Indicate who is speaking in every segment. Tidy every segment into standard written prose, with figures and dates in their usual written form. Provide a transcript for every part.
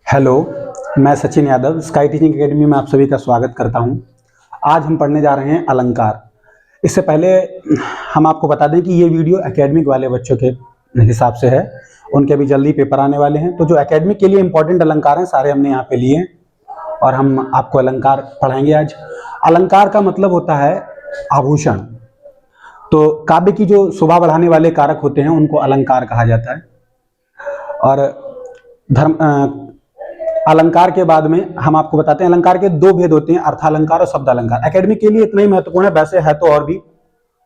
Speaker 1: Hello, मैं Sachin Yadav sky teaching academy में आप सभी का स्वागत करता हूं। आज हम पढ़ने जा रहे हैं अलंकार। इससे पहले हम आपको बता दें कि ये वीडियो एकेडमिक वाले बच्चों के हिसाब से है, उनके अभी जल्दी पेपर आने वाले हैं। तो जो एकेडमिक के लिए इंपॉर्टेंट अलंकार हैं सारे हमने यहाँ पे लिए हैं और हम आपको अलंकार पढ़ाएंगे आज। अलंकार का मतलब होता है आभूषण। तो काव्य की जो शोभा बढ़ाने वाले कारक होते हैं उनको अलंकार कहा जाता है। और अलंकार के बाद में हम आपको बताते हैं अलंकार के दो भेद होते हैं, अर्थालंकार और शब्द अलंकार। एकेडमिक के लिए इतना ही महत्वपूर्ण है, वैसे है तो और भी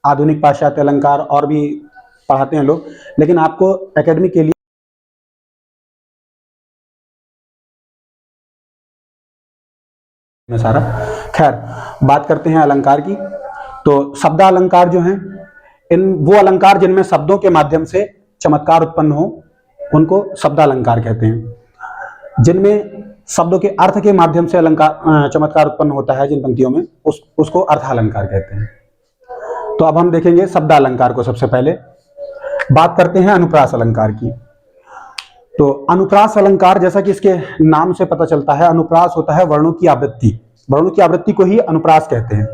Speaker 1: आधुनिक पाश्चात्य अलंकार और भी पढ़ाते हैं लोग, लेकिन आपको एकेडमिक के लिए सारा। खैर, बात करते हैं अलंकार की। तो शब्द अलंकार जो हैं, इन वो अलंकार जिनमें शब्दों के माध्यम से चमत्कार उत्पन्न हो उनको शब्द अलंकार कहते हैं। जिनमें शब्दों के अर्थ के माध्यम से अलंकार चमत्कार उत्पन्न होता है जिन पंक्तियों में, उसको अर्थालंकार कहते हैं। तो अब हम देखेंगे शब्द अलंकार को। सबसे पहले बात करते हैं अनुप्रास अलंकार की। तो अनुप्रास अलंकार, जैसा कि इसके नाम से पता चलता है, अनुप्रास होता है वर्णों की आवृत्ति। वर्णों की आवृत्ति को ही अनुप्रास कहते हैं।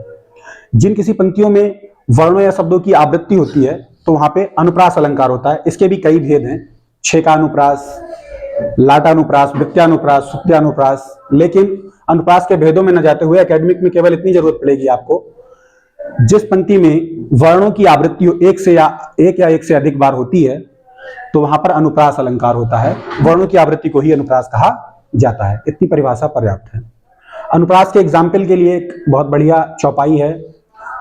Speaker 1: जिन किसी पंक्तियों में वर्णों या शब्दों की आवृत्ति होती है तो वहां पे अनुप्रास अलंकार होता है। इसके भी कई भेद हैं, छेकानुप्रास, लाटानुप्रास, वृत्त्यानुप्रास, सुत्यानुप्रास। लेकिन अनुप्रास के भेदों में न जाते हुए एकेडमिक में केवल इतनी जरूरत पड़ेगी आपको, जिस पंक्ति में वर्णों की आवृत्ति एक या एक से अधिक बार होती है तो वहां पर अनुप्रास अलंकार होता है। वर्णों की आवृत्ति को ही अनुप्रास कहा जाता है। इतनी परिभाषा पर्याप्त है। अनुप्रास के एग्जाम्पल के लिए एक बहुत बढ़िया चौपाई है,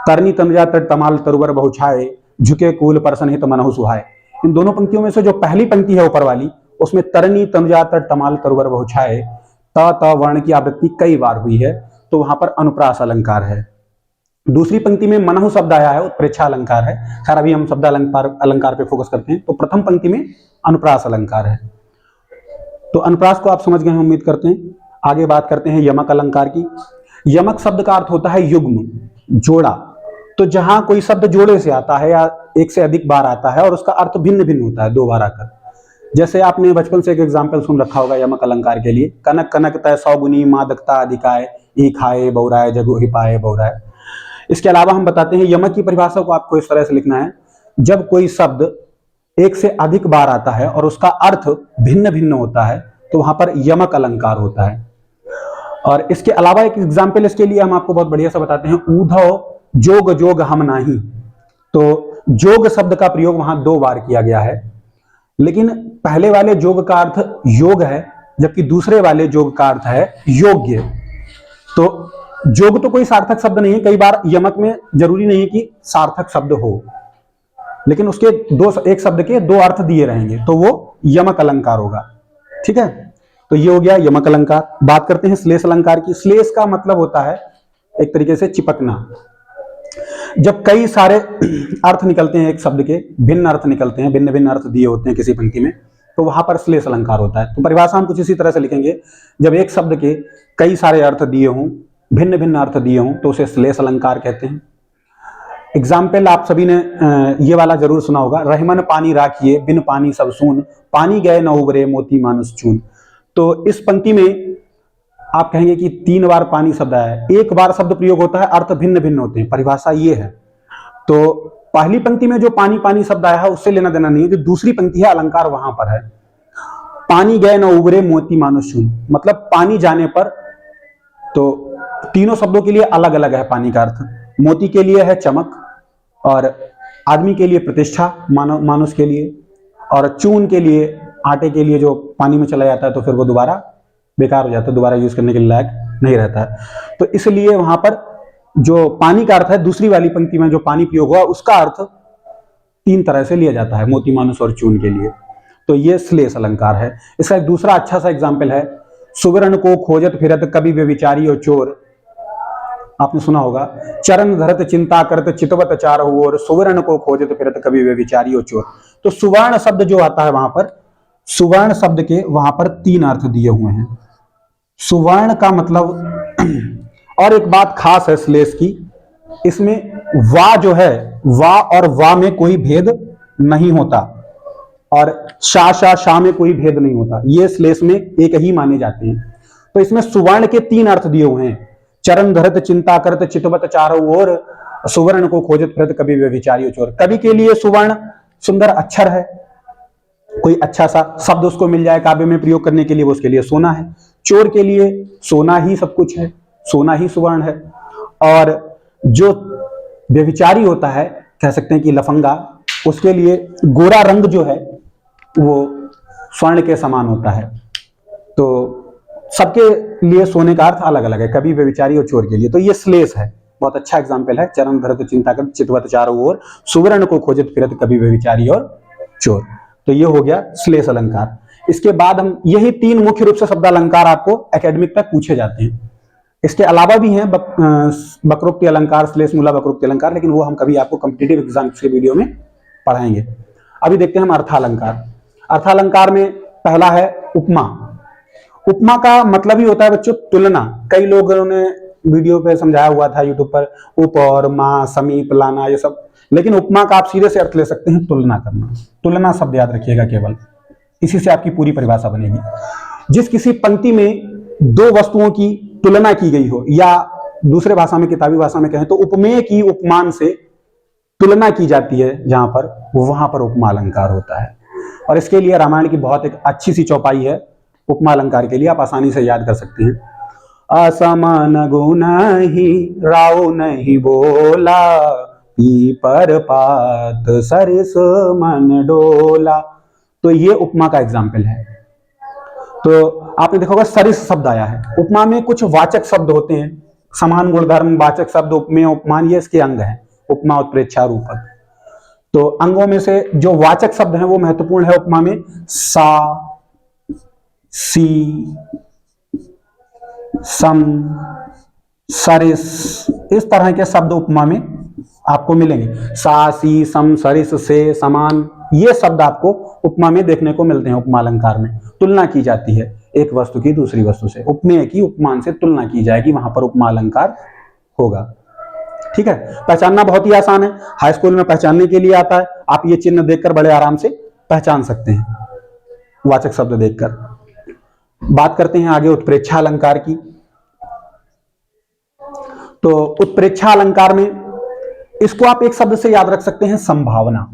Speaker 1: तरनी तनुजा तट तमाल तरुवर बहुछाए, झुके कूल परसन हित मनहु सुहाए। इन दोनों पंक्तियों में से जो पहली पंक्ति है ऊपर वाली, उसमें तरनी तनुजा तट तमाल तरुवर बहुछाए त वर्ण की आवृत्ति कई बार हुई है, तो वहां पर अनुप्रास अलंकार है। दूसरी पंक्ति में मनहु शब्द आया है, उत्प्रेक्षा अलंकार है। खैर, अभी हम शब्द अलंकार पे फोकस करते हैं। तो प्रथम पंक्ति में अनुप्रास अलंकार है। तो अनुप्रास को आप समझ गए हैं, उम्मीद करते हैं। आगे बात करते हैं यमक अलंकार की। यमक शब्द का अर्थ होता है युग्म, जोड़ा। तो जहां कोई शब्द जोड़े से आता है या एक से अधिक बार आता है और उसका अर्थ भिन्न भिन्न होता है दो बार आकर। जैसे आपने बचपन से एक एग्जाम्पल सुन रखा होगा यमक अलंकार के लिए, कनक कनक तय सौगुनी मादकता अधिकाय, ई खाए बहुराय जगो ही पाए बहुराय। इसके अलावा हम बताते हैं यमक की परिभाषा को आपको इस तरह से लिखना है, जब कोई शब्द एक से अधिक बार आता है और उसका अर्थ भिन्न भिन्न होता है तो वहां पर यमक अलंकार होता है। और इसके अलावा एक एग्जाम्पल इसके लिए हम आपको बहुत बढ़िया सा बताते हैं, ऊधव जोग जोग हम नाही। तो जोग शब्द का प्रयोग वहां दो बार किया गया है, लेकिन पहले वाले जोग का अर्थ योग है जबकि दूसरे वाले जोग का अर्थ है योग्य। तो जोग तो कोई सार्थक शब्द नहीं है। कई बार यमक में जरूरी नहीं कि सार्थक शब्द हो, लेकिन उसके एक शब्द के दो अर्थ दिए रहेंगे तो वो यमक अलंकार होगा। ठीक है, तो ये हो गया यमक अलंकार। बात करते हैं श्लेष अलंकार की। श्लेष का मतलब होता है एक तरीके से चिपकना। जब कई सारे अर्थ निकलते हैं एक शब्द के, भिन्न अर्थ निकलते हैं, भिन्न भिन्न अर्थ दिए होते हैं किसी पंक्ति में, तो वहां पर श्लेष अलंकार होता है। तो परिभाषा हम कुछ इसी तरह से लिखेंगे, जब एक शब्द के कई सारे अर्थ दिए हों, भिन्न भिन्न अर्थ दिए हों, तो उसे श्लेष अलंकार कहते हैं। एग्जाम्पल आप सभी ने ये वाला जरूर सुना होगा, रहमन पानी राखिए बिन पानी सब सून, पानी गए न उबरे मोती मानस चून। तो इस पंक्ति में आप कहेंगे कि 3 बार पानी शब्द आया है, एक बार शब्द प्रयोग होता है, अर्थ भिन्न भिन्न होते हैं। परिभाषा ये है। तो पहली पंक्ति में जो पानी पानी शब्द आया है उससे लेना देना नहीं है, जो दूसरी पंक्ति है अलंकार वहां पर है। पानी गए न उबरे मोती मानुष चून, मतलब पानी जाने पर। तो तीनों शब्दों के लिए अलग अलग है पानी का अर्थ। मोती के लिए है चमक, और आदमी के लिए प्रतिष्ठा, मानुष के लिए, और चून के लिए, आटे के लिए जो पानी में चला जाता है तो फिर वो दोबारा बेकार हो जाता है, दोबारा यूज करने के लायक नहीं रहता है। तो इसलिए वहां पर जो पानी का अर्थ है, दूसरी वाली पंक्ति में जो पानी प्रयोग हुआ उसका अर्थ 3 तरह से लिया जाता है, मोती मानुष और चून के लिए। तो ये श्लेष अलंकार है। इसका एक दूसरा अच्छा सा एग्जाम्पल है, सुवर्ण को खोजत फिरत कवि व्यभिचारी और चोर। आपने सुना होगा, चरण धरत चिंता करत चितवत चारहु ओर, सुवर्ण को खोजत फिरत कवि व्यभिचारी और चोर। तो सुवर्ण शब्द जो आता है वहां पर, सुवर्ण शब्द के वहां पर 3 अर्थ दिए हुए हैं। सुवर्ण का मतलब और एक बात खास है श्लेष की, इसमें वा जो है, वा और वा में कोई भेद नहीं होता। और शा शा शा में कोई भेद नहीं होता, ये श्लेष में एक ही माने जाते हैं। तो इसमें सुवर्ण के 3 अर्थ दिए हुए हैं, चरण धरत चिंता करत चितवत चारों ओर, सुवर्ण को खोजत फिरत कवि व्यभिचारी चोर। कवि के लिए सुवर्ण सुंदर अक्षर है, कोई अच्छा सा शब्द उसको मिल जाए काव्य में प्रयोग करने के लिए, वो उसके लिए सोना है। चोर के लिए सोना ही सब कुछ है, सोना ही सुवर्ण है। और जो व्यभिचारी होता है, कह सकते हैं कि लफंगा, उसके लिए गोरा रंग जो है वो स्वर्ण के समान होता है। तो सबके लिए सोने का अर्थ अलग अलग है, कवि व्यभिचारी और चोर के लिए। तो ये श्लेष है, बहुत अच्छा एग्जाम्पल है, चरण धरत चिंता कर चितवत चारों ओर, सुवर्ण को खोजत फिरत कवि व्यभिचारी और चोर। तो ये हो गया श्लेष अलंकार। इसके बाद हम यही 3 मुख्य रूप से शब्द अलंकार आपको एकेडमिक तक पूछे जाते हैं। इसके अलावा भी हैं वक्रोक्ति अलंकार, श्लेष मूला वक्रोक्ति अलंकार, लेकिन वो हम कभी आपको कॉम्पिटिटिव एग्जाम के वीडियो में पढ़ाएंगे। अभी देखते हैं हम अर्थालंकार। अर्थालंकार में पहला है उपमा। उपमा का मतलब ही होता है बच्चों तुलना। कई लोगों ने वीडियो पे समझाया हुआ था यूट्यूब पर, उप और मा, समीप, लाना, ये सब, लेकिन उपमा का आप सीधे से अर्थ ले सकते हैं तुलना करना। तुलना शब्द याद रखिएगा केवल, इसी से आपकी पूरी परिभाषा बनेगी। जिस किसी पंक्ति में 2 वस्तुओं की तुलना की गई हो, या दूसरे भाषा में, किताबी भाषा में कहें तो उपमेय की उपमान से तुलना की जाती है, जहां पर वहां पर उपमा अलंकार होता है। और इसके लिए रामायण की बहुत एक अच्छी सी चौपाई है उपमा अलंकार के लिए, आप आसानी से याद कर सकते हैं। असमान गुण ही राव नहीं बोला, पीपर पात सरिस मन डोला। तो ये उपमा का एग्जाम्पल है। तो आपने देखा होगा सरिस शब्द आया है। उपमा में कुछ वाचक शब्द होते हैं, समान गुणधर्म, वाचक शब्द, उपमेय, उपमान, ये इसके अंग हैं, उपमा, उत्प्रेक्षा, रूपक। तो अंगों में से जो वाचक शब्द हैं वो महत्वपूर्ण है उपमा में। सा, सी, सम, सरिस, इस तरह के शब्द उपमा में आपको मिलेंगे। सा, सी, सम, सरिस, से, समान, ये शब्द आपको उपमा में देखने को मिलते हैं। उपमा अलंकार में तुलना की जाती है एक वस्तु की दूसरी वस्तु से, उपमेय की उपमान से तुलना की जाएगी, वहां पर उपमा अलंकार होगा। ठीक है, पहचानना बहुत ही आसान है, हाई स्कूल में पहचानने के लिए आता है। आप ये चिन्ह देखकर बड़े आराम से पहचान सकते हैं, वाचक शब्द देखकर। बात करते हैं आगे उत्प्रेक्षा अलंकार की। तो उत्प्रेक्षा अलंकार में इसको आप एक शब्द से याद रख सकते हैं, संभावना।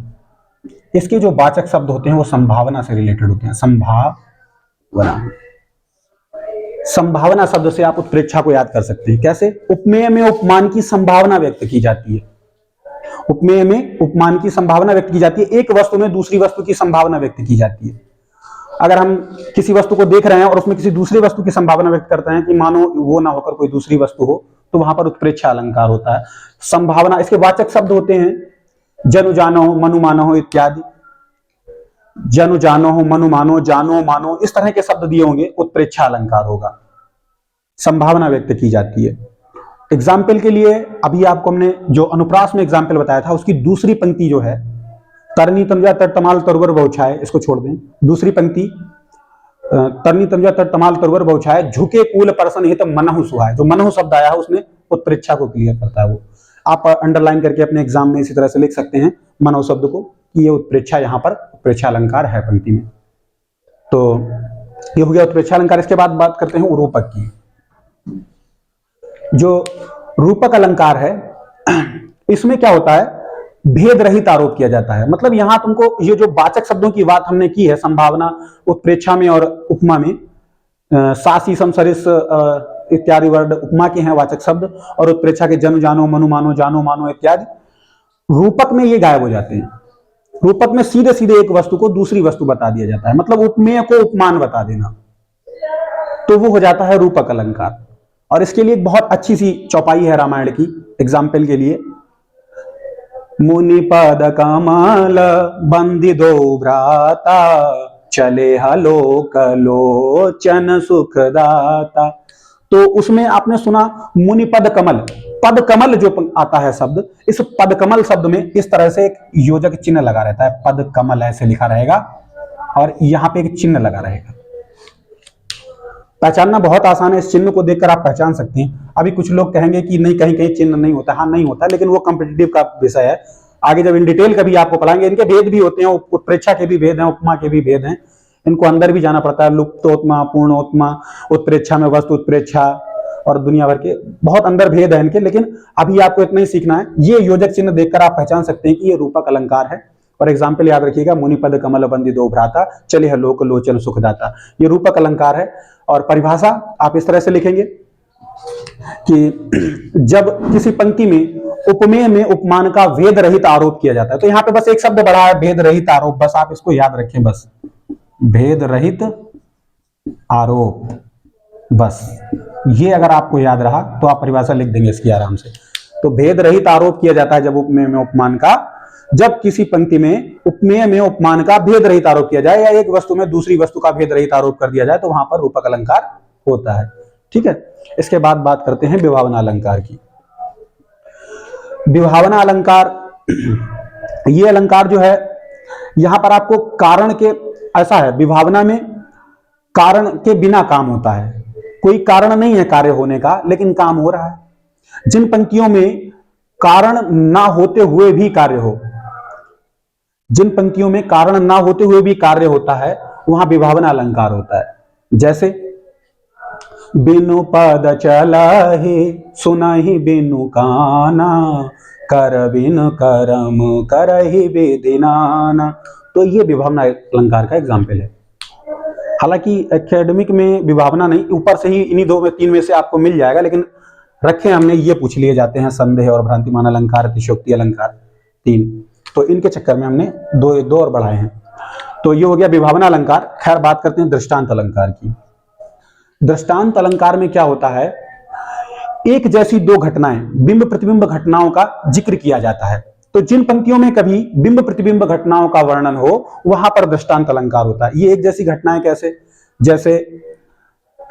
Speaker 1: इसके जो वाचक शब्द होते हैं वो संभावना से रिलेटेड होते हैं। संभावना, संभावना शब्द से आप उत्प्रेक्षा को याद कर सकते हैं। कैसे? उपमेय में उपमान की संभावना व्यक्त की जाती है। उपमेय में उपमान की संभावना व्यक्त की जाती है, एक वस्तु में दूसरी वस्तु की संभावना व्यक्त की जाती है। अगर हम किसी वस्तु को देख रहे हैं और उसमें किसी दूसरी वस्तु की संभावना व्यक्त करते हैं कि मानो वो ना होकर कोई दूसरी वस्तु हो, तो वहां पर उत्प्रेक्षा अलंकार होता है। संभावना, इसके वाचक शब्द होते हैं जनु जानो, मनु मानो इत्यादि। जनु जानो, मनु मानो, जानो मानो, इस तरह के शब्द दिए होंगे, उत्प्रेक्षा अलंकार होगा। संभावना व्यक्त की जाती है। एग्जाम्पल के लिए अभी आपको हमने जो अनुप्रास में एग्जाम्पल बताया था, उसकी दूसरी पंक्ति जो है, तरनी तनुजा तट तमाल तरुवर बहुछाए, इसको छोड़ दें। दूसरी पंक्ति तरनी तनुजा तट तमाल तरुवर बहुछाए, झुके कूल परसन हित मनहु सुहाए। जो मनहु शब्द आया है उसमें उत्प्रेक्षा को क्लियर करता है। वो आप अंडरलाइन करके अपने एग्जाम में इसी तरह से लिख सकते हैं मनहु शब्द को, कि ये उत्प्रेक्षा, यहां पर उत्प्रेक्षा अलंकार है पंक्ति में। तो ये हो गया उत्प्रेक्षा अलंकार। इसके बाद बात करते हैं रूपक की। जो रूपक अलंकार है, इसमें क्या होता है, भेद रहित आरोप किया जाता है। मतलब यहां तुमको ये जो वाचक शब्दों की बात हमने की है, संभावना, उत्प्रेक्षा में और उपमा में, सासी, सम, सरिस इत्यादि वर्ड उपमा के हैं वाचक शब्द, और उत्प्रेक्षा के जनु जानो, मनु मानो, जानो मानो इत्यादि। रूपक में ये गायब हो जाते हैं। रूपक में सीधे सीधे एक वस्तु को दूसरी वस्तु बता दिया जाता है, मतलब उपमेय को उपमान बता देना, तो वो हो जाता है रूपक अलंकार। और इसके लिए बहुत अच्छी सी चौपाई है रामायण की, एग्जाम्पल के लिए। मुनि पद कमल बंदी दो भ्राता, चले हलोक लोचन सुखदाता। तो उसमें आपने सुना मुनि पद कमल। पद कमल जो आता है शब्द, इस पद कमल शब्द में इस तरह से एक योजक चिन्ह लगा रहता है, पद कमल ऐसे लिखा रहेगा, और यहां पे एक चिन्ह लगा रहेगा। पहचानना बहुत आसान है, इस चिन्ह को देखकर आप पहचान सकते हैं। अभी कुछ लोग कहेंगे कि नहीं, कहीं कहीं चिन्ह नहीं होता। हाँ, नहीं होता, लेकिन वो कॉम्पिटिटिव का विषय है। आगे जब इन डिटेल कभी आपको पढ़ाएंगे। इनके भेद भी होते हैं, उत्प्रेक्षा के भी भेद हैं, उपमा के भी भेद हैं, इनको अंदर भी जाना पड़ता है। लुप्तोत्मा, पूर्णोत्मा, उत्प्रेक्षा में वस्तु उत्प्रेक्षा और दुनिया भर के बहुत अंदर भेद है इनके, लेकिन अभी आपको इतना ही सीखना है। ये योजक चिन्ह देखकर आप पहचान सकते हैं कि ये रूपक अलंकार है। और एग्जाम्पल याद रखिएगा, मुनिपद कमल बंदी दो भ्राता, चले है लोक लोचन सुखदाता, ये रूपक अलंकार है। और परिभाषा आप इस तरह से लिखेंगे कि जब किसी पंक्ति में उपमेय में उपमान का भेद रहित आरोप किया जाता है, तो यहां पे बस एक शब्द बढ़ा है, भेद रहित आरोप, बस आप इसको याद रखें, बस भेद रहित आरोप, बस ये अगर आपको याद रहा तो आप परिभाषा लिख देंगे इसकी आराम से। तो भेद रहित आरोप किया जाता है जब उपमेय में उपमान का, जब किसी पंक्ति में उपमेय में उपमान का भेद रहित आरोप किया जाए या एक वस्तु में दूसरी वस्तु का भेद रहित आरोप कर दिया जाए, तो वहां पर रूपक अलंकार होता है। ठीक है, इसके बाद बात करते हैं विभावना अलंकार की। विभावना अलंकार, ये अलंकार जो है यहां पर आपको कारण के, ऐसा है विभावना में कारण के बिना काम होता है, कोई कारण नहीं है कार्य होने का, लेकिन काम हो रहा है। जिन पंक्तियों में कारण ना होते हुए भी कार्य हो, जिन पंक्तियों में कारण ना होते हुए भी कार्य होता है, वहां विभावना अलंकार होता है। जैसे बिनु पद चलहि सुनहि बिनु काना, कर बिन करम करहि विधिनाना, तो ये विभावना अलंकार का एग्जाम्पल है। हालांकि एकेडमिक में विभावना नहीं, ऊपर से ही इन्हीं 2 में 3 में से आपको मिल जाएगा, लेकिन रखे हमने ये पूछ लिए जाते हैं, संदेह और भ्रांतिमान अलंकार, अतिशयोक्ति अलंकार 3, तो इनके चक्कर में हमने 2 और बढ़ाए हैं। तो ये हो गया विभावना अलंकार। खैर बात करते हैं दृष्टांत अलंकार की। दृष्टांत अलंकार में क्या होता है, एक जैसी 2 घटनाएं, बिंब प्रतिबिंब घटनाओं का जिक्र किया जाता है। तो जिन पंक्तियों में कभी बिंब प्रतिबिंब घटनाओं का वर्णन हो, वहां पर दृष्टांत अलंकार होता है। ये एक जैसी घटनाएं कैसे, जैसे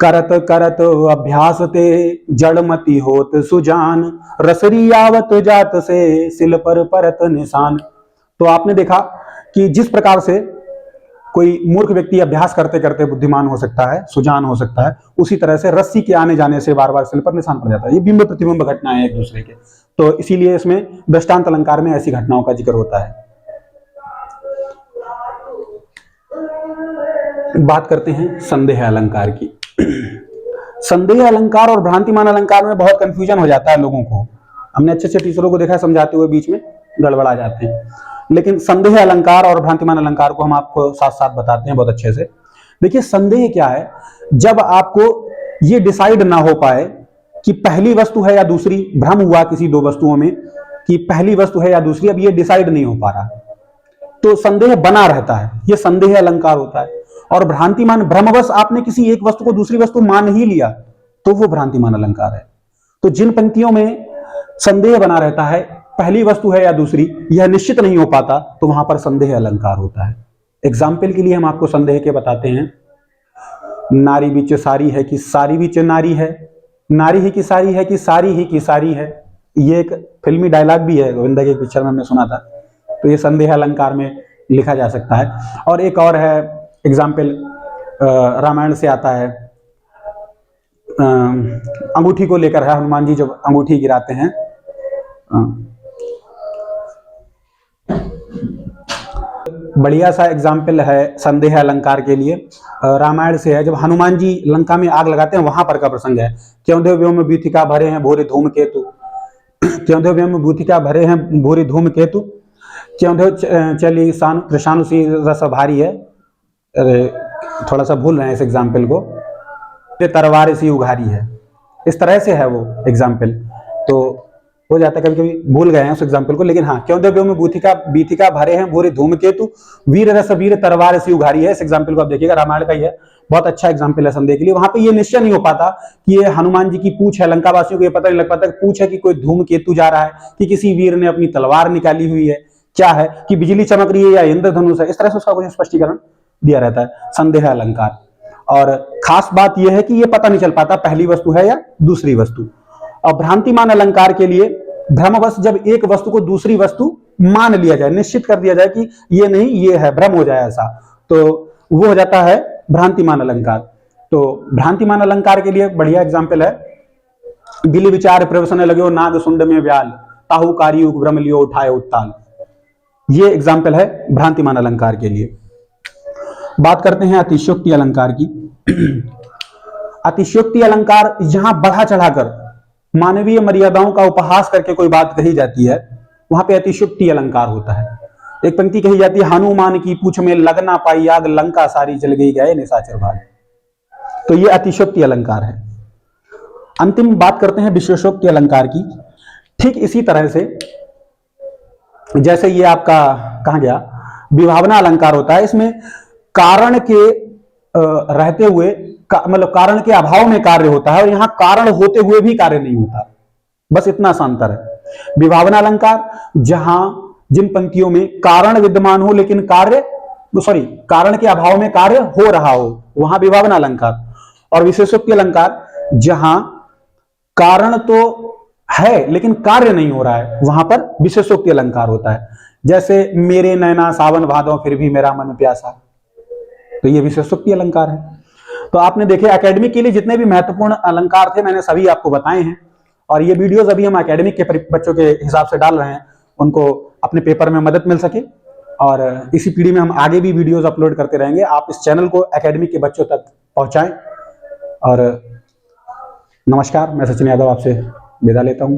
Speaker 1: करत करत अभ्यास ते जड़मती होत सुजान, रसरी आवत जात से सिल पर परत निशान। तो आपने देखा कि जिस प्रकार से कोई मूर्ख व्यक्ति अभ्यास करते करते बुद्धिमान हो सकता है, सुजान हो सकता है, उसी तरह से रस्सी के आने जाने से बार बार सिल पर निशान पड़ जाता है। ये बिंब प्रतिबिंब घटनाएं हैं एक दूसरे के, तो इसीलिए इसमें दृष्टांत अलंकार में ऐसी घटनाओं का जिक्र होता है। बात करते हैं संदेह अलंकार की। संदेह अलंकार और भ्रांतिमान अलंकार में बहुत कंफ्यूजन हो जाता है लोगों को। हमने अच्छे टीचरों को देखा समझाते हुए बीच में गड़बड़ा जाते हैं, लेकिन संदेह अलंकार और भ्रांतिमान अलंकार को हम आपको साथ साथ बताते हैं बहुत अच्छे से। देखिए संदेह क्या है, जब आपको ये डिसाइड ना हो पाए कि पहली वस्तु है या दूसरी, भ्रम हुआ किसी 2 वस्तुओं में कि पहली वस्तु है या दूसरी, अब ये डिसाइड नहीं हो पा रहा, तो संदेह बना रहता है, ये संदेह अलंकार होता है। और भ्रांतिमान, भ्रमवश आपने किसी एक वस्तु को दूसरी वस्तु मान ही लिया, तो वो भ्रांतिमान अलंकार है। तो जिन पंक्तियों में संदेह बना रहता है, पहली वस्तु है या दूसरी, यह निश्चित नहीं हो पाता, तो वहां पर संदेह अलंकार होता है। एग्जाम्पल के लिए हम आपको संदेह के बताते हैं, नारी बीच सारी है कि सारी बीच नारी है, नारी ही की सारी है कि सारी ही की सारी है। ये एक फिल्मी डायलॉग भी है, गोविंदा की एक पिक्चर में हमने सुना था। तो ये संदेह अलंकार में लिखा जा सकता है। और एक और है एग्जाम्पल, रामायण से आता है, अंगूठी को लेकर है, हनुमान जी जब अंगूठी गिराते हैं, बढ़िया सा एग्जाम्पल है संदेह अलंकार के लिए, रामायण से है। जब हनुमान जी लंका में आग लगाते हैं, वहां पर का प्रसंग है। क्यों देव व्योम बीथिका भरे हैं भूरि धूम केतु, क्यों देव व्योम बीथिका भरे हैं भूरि धूम केतु, क्यों देव चली सान कृषाणु सी रस भारी है। अरे थोड़ा सा भूल रहे हैं इस एग्जाम्पल को, तरवार सी उघारी है, इस तरह से है वो एग्जाम्पल। तो हो जाता है कभी कभी भूल गए हैं उस एग्जाम्पल को, लेकिन हाँ, क्यों देव में बीथिका भरे हैं भूरि धूमकेतु, वीर रस वीर तरवार सी उघारी है। इस एग्जाम्पल को आप देखिएगा, रामायण का ही है, बहुत अच्छा एग्जाम्पल है संदेह के लिए। वहां पे ये निश्चय नहीं हो पाता कि ये हनुमान जी की पूछ है, लंका वासियों को ये पता नहीं लग पाता पूछ है कि कोई धूमकेतु जा रहा है, कि किसी वीर ने अपनी तलवार निकाली हुई है, क्या है कि बिजली चमक रही है या इंद्रधनुष है। इस तरह से उसका कुछ स्पष्टीकरण दिया रहता है, संदेह अलंकार। और खास बात यह है कि ये पता नहीं चल पाता पहली वस्तु है या दूसरी वस्तु। और भ्रांतिमान अलंकार के लिए भ्रमवश जब एक वस्तु को दूसरी वस्तु मान लिया जाए, निश्चित कर दिया जाए कि ये नहीं ये है, भ्रम हो जाए ऐसा, तो वो हो जाता है भ्रांतिमान अलंकार। तो भ्रांतिमान अलंकार के लिए बढ़िया एग्जाम्पल है, बिल विचार प्रवसन लगे नाग सुंड में व्याल, ताहु कारी भ्रम लियो उठाए उत्ताल। ये एग्जाम्पल है भ्रांतिमान अलंकार के लिए। बात करते हैं अतिशयोक्ति अलंकार की। अतिशयोक्ति अलंकार, जहां बढ़ा चढ़ाकर मानवीय मर्यादाओं का उपहास करके कोई बात कही जाती है, वहां पे अतिशयोक्ति अलंकार होता है। एक पंक्ति कही जाती है, हनुमान की पूछ में लग ना पाई आग, लंका सारी जल गई गए निशाचर भाग। तो ये अतिशयोक्ति अलंकार है। अंतिम बात करते हैं विशेषोक्ति अलंकार की। ठीक इसी तरह से जैसे ये आपका कहा गया विभावना अलंकार होता है, इसमें कारण के रहते हुए मतलब कारण के अभाव में कार्य होता है, और यहां कारण होते हुए भी कार्य नहीं होता। बस इतना सा अंतर है। विभावना अलंकार जहां जिन पंक्तियों में कारण विद्यमान हो लेकिन कारण के अभाव में कार्य हो रहा हो, वहां विभावना अलंकार। और विशेषोक्ति अलंकार जहां कारण तो है लेकिन कार्य नहीं हो रहा है, वहां पर विशेषोक्ति अलंकार होता है। जैसे मेरे नैना सावन भादों फिर भी मेरा मन प्यासा, तो ये विशेषोक्ति अलंकार है। तो आपने देखे एकेडमी के लिए जितने भी महत्वपूर्ण अलंकार थे मैंने सभी आपको बताए हैं, और ये वीडियोस अभी हम एकेडमिक के बच्चों के हिसाब से डाल रहे हैं, उनको अपने पेपर में मदद मिल सके। और इसी पीढ़ी में हम आगे भी वीडियोस अपलोड करते रहेंगे। आप इस चैनल को एकेडमिक के बच्चों तक पहुंचाएं। और नमस्कार, मैं सचिन यादव आपसे विदा लेता हूं।